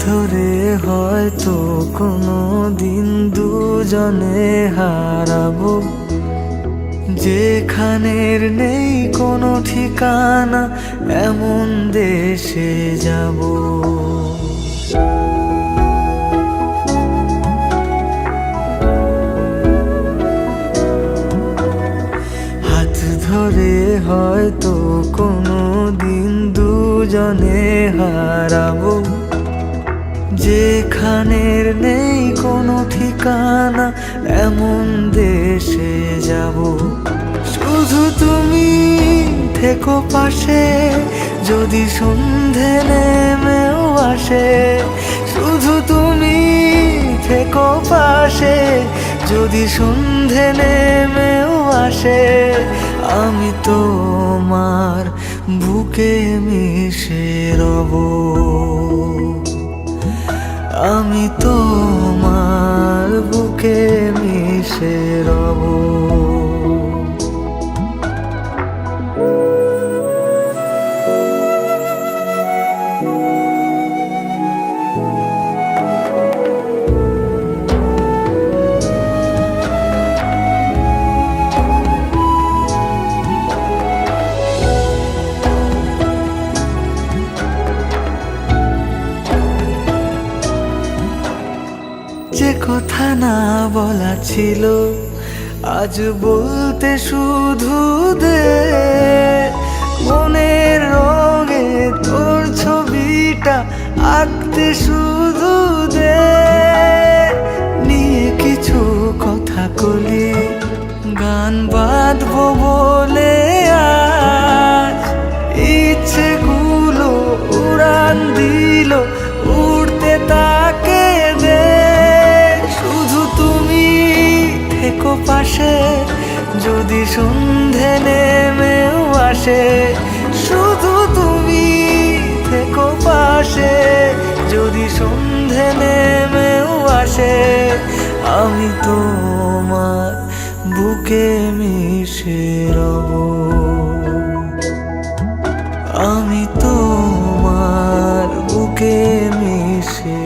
ধরে হয়তো কোনো দিন দুজনে হারাবো, যেখানের নেই কোনো ঠিকানা এমন দেশে যাব। হাত ধরে হয়তো কোনো দিন দুজনে হারাবো, যেখানের নেই কোনো ঠিকানা এমন দেশে যাব। শুধু তুমি থেকো পাশে যদি সন্ধে নেমেও আসে, শুধু তুমি থেকো পাশে যদি সন্ধে নেমেও আসে। আমি তোমার বুকে মিশে রব, আমি তোমার বুকে মিশে রব। যে কথা না বলা ছিল আজ বলতে শুধু দে, মনের রঙে তোর ছবিটা আঁকতে শুধু দে। নিয়ে কিছু কথা কলি গান বাঁধবো বলে আজ ইচ্ছেগুলো উড়ান দিল, উড়তে তাকে দে। থেকো পাশে যদি সন্ধে নেমেও আসে, শুধু তুমি থেকো পাশে যদি সন্ধে নেমেও আসে। আমি তোমার বুকে মিশে রব, আমি তোমার বুকে মিশে